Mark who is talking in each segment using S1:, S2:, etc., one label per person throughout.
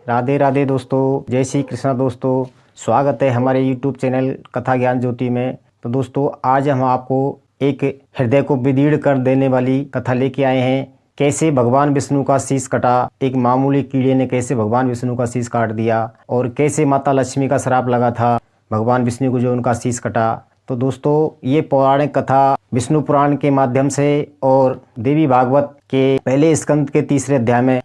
S1: राधे राधे दोस्तों, जय श्री कृष्णा दोस्तों। स्वागत है हमारे YouTube चैनल कथा ज्ञान ज्योति में। तो दोस्तों, आज हम आपको एक हृदय को विदीर्ण कर देने वाली कथा लेके आए हैं। कैसे भगवान विष्णु का शीश कटा, एक मामूली कीड़े ने कैसे भगवान विष्णु का शीश काट दिया, और कैसे माता लक्ष्मी का श्राप लगा था भगवान विष्णु को जो उनका शीश कटा। तो दोस्तों, ये पौराणिक कथा विष्णु पुराण के माध्यम से और देवी भागवत के पहले स्कंद के 3रे अध्याय में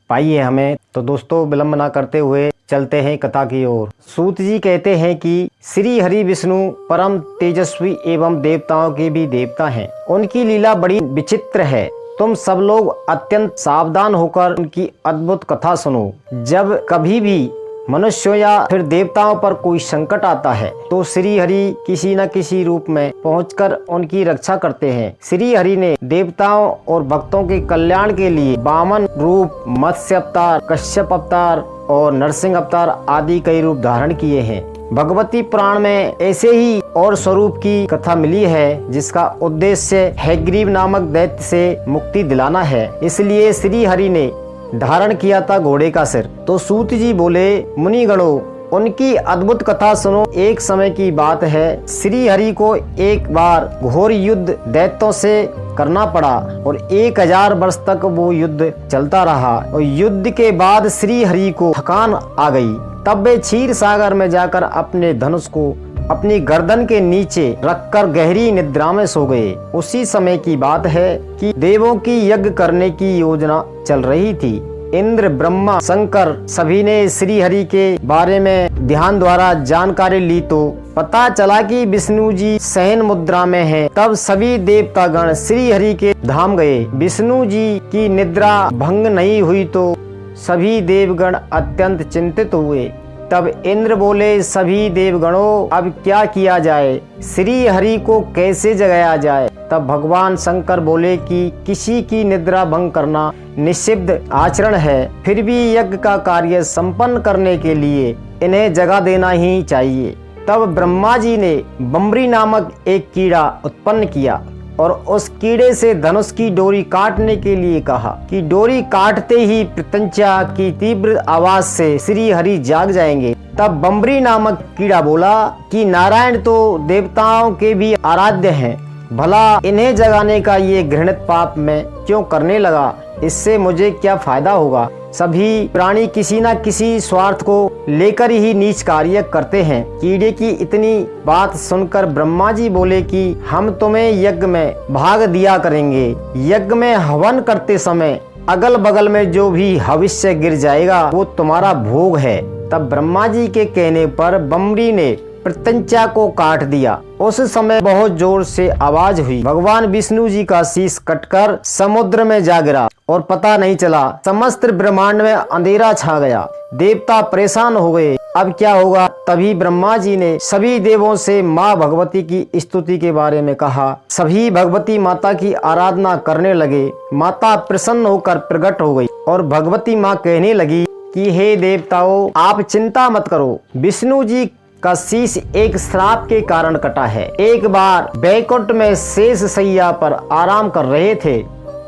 S1: पाई है हमें। तो दोस्तों, विलंब ना करते हुए चलते हैं कथा की ओर। सूत जी कहते हैं कि श्री हरि विष्णु परम तेजस्वी एवं देवताओं के भी देवता हैं। उनकी लीला बड़ी विचित्र है। तुम सब लोग अत्यंत सावधान होकर उनकी अद्भुत कथा सुनो। जब कभी भी मनुष्यों या फिर देवताओं पर कोई संकट आता है तो श्री हरि किसी न किसी रूप में पहुंचकर उनकी रक्षा करते हैं। श्री हरि ने देवताओं और भक्तों के कल्याण के लिए वामन रूप, मत्स्य अवतार, कश्यप अवतार और नरसिंह अवतार आदि कई रूप धारण किए हैं। भगवती पुराण में ऐसे ही और स्वरूप की कथा मिली है जिसका उद्देश्य हैग्रीव नामक दैत्य से मुक्ति दिलाना है। इसलिए श्री हरि ने धारण किया था घोड़े का सिर। तो सूत जी बोले, मुनिगणों, उनकी अद्भुत कथा सुनो। एक समय की बात है, श्री हरि को एक बार घोर युद्ध दैत्यों से करना पड़ा और 1000 वर्ष तक वो युद्ध चलता रहा। और युद्ध के बाद श्री हरि को थकान आ गई। तब वे क्षीर सागर में जाकर अपने धनुष को अपनी गर्दन के नीचे रखकर गहरी निद्रा में सो गए। उसी समय की बात है कि देवों की यज्ञ करने की योजना चल रही थी। इंद्र, ब्रह्मा, शंकर सभी ने श्री हरि के बारे में ध्यान द्वारा जानकारी ली तो पता चला कि विष्णु जी शयन मुद्रा में हैं। तब सभी देवतागण श्री हरि के धाम गए। विष्णु जी की निद्रा भंग नहीं हुई तो सभी देवगण अत्यंत चिंतित हुए। तब इंद्र बोले, सभी देवगणों, अब क्या किया जाए? श्री हरि को कैसे जगाया जाए? तब भगवान शंकर बोले कि किसी की निद्रा भंग करना निषिद्ध आचरण है, फिर भी यज्ञ का कार्य संपन्न करने के लिए इन्हें जगा देना ही चाहिए। तब ब्रह्मा जी ने बम्बरी नामक एक कीड़ा उत्पन्न किया और उस कीड़े से धनुष की डोरी काटने के लिए कहा कि डोरी काटते ही प्रत्यंचा की तीव्र आवाज से श्री हरि जाग जाएंगे। तब बम्बरी नामक कीड़ा बोला कि नारायण तो देवताओं के भी आराध्य हैं, भला इन्हें जगाने का ये घृणित पाप मैं क्यों करने लगा? इससे मुझे क्या फायदा होगा? सभी प्राणी किसी न किसी स्वार्थ को लेकर ही नीच कार्य करते हैं। कीड़े की इतनी बात सुनकर ब्रह्मा जी बोले कि हम तुम्हें यज्ञ में भाग दिया करेंगे। यज्ञ में हवन करते समय अगल बगल में जो भी हविष्य गिर जाएगा वो तुम्हारा भोग है। तब ब्रह्मा जी के कहने पर बम्बरी ने प्रत्यंचा को काट दिया। उस समय बहुत जोर से आवाज हुई। भगवान विष्णु जी का शीश कटकर समुद्र में जा गिरा और पता नहीं चला। समस्त ब्रह्मांड में अंधेरा छा गया। देवता परेशान हो गए, अब क्या होगा? तभी ब्रह्मा जी ने सभी देवों से माँ भगवती की स्तुति के बारे में कहा। सभी भगवती माता की आराधना करने लगे। माता प्रसन्न होकर प्रकट हो गई और भगवती माँ कहने लगी कि हे देवताओं, आप चिंता मत करो। विष्णु जी का शीश एक श्राप के कारण कटा है। एक बार बैकुंठ में शेष सैया पर आराम कर रहे थे।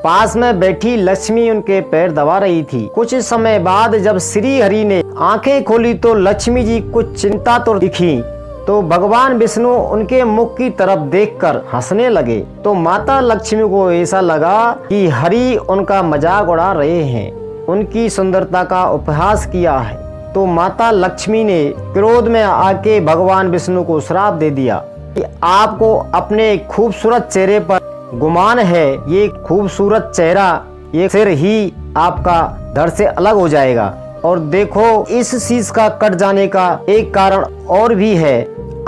S1: पास में बैठी लक्ष्मी उनके पैर दबा रही थी। कुछ समय बाद जब श्री हरि ने आंखें खोली तो लक्ष्मी जी कुछ चिंता तो दिखी। तो भगवान विष्णु उनके मुख की तरफ देखकर हंसने लगे। तो माता लक्ष्मी को ऐसा लगा कि हरि उनका मजाक उड़ा रहे हैं, उनकी सुंदरता का उपहास किया है। तो माता लक्ष्मी ने क्रोध में आके भगवान विष्णु को श्राप दे दिया कि आपको अपने खूबसूरत चेहरे पर गुमान है। ये खूबसूरत चेहरा, ये सिर ही आपका धड़ से अलग हो जाएगा। और देखो, इस शीश का कट जाने का एक कारण और भी है।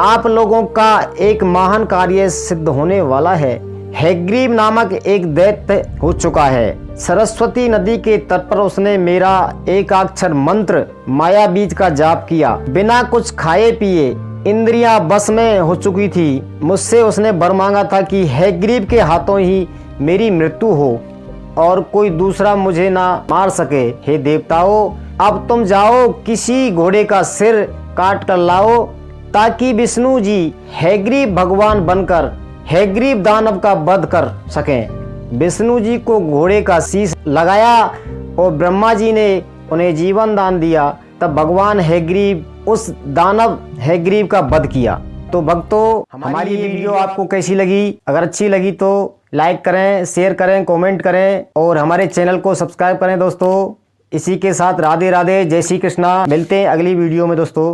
S1: आप लोगों का एक महान कार्य सिद्ध होने वाला है। हैग्रीव नामक एक दैत्य हो चुका है। सरस्वती नदी के तट पर उसने मेरा एकाक्षर मंत्र माया बीज का जाप किया। बिना कुछ खाए पिए इंद्रियां बस में हो चुकी थी। मुझसे उसने वर मांगा था कि हैग्रीव के हाथों ही मेरी मृत्यु हो और कोई दूसरा मुझे ना मार सके। हे देवताओं, अब तुम जाओ, किसी घोड़े का सिर काट कर लाओ ताकि विष्णु जी हैग्रीव भगवान बनकर हैग्रीव दानव का वध कर सकें। विष्णु जी को घोड़े का शीश लगाया और ब्रह्मा जी ने उन्हें जीवन दान दिया, तब भगवान हैग्रीव उस दानव हैग्रीव का वध किया। तो भक्तों, हमारी ये वीडियो आपको कैसी लगी? अगर अच्छी लगी तो लाइक करें, शेयर करें, कमेंट करें और हमारे चैनल को सब्सक्राइब करें दोस्तों। इसी के साथ राधे राधे, जय श्री कृष्णा। मिलते हैं अगली वीडियो में दोस्तों।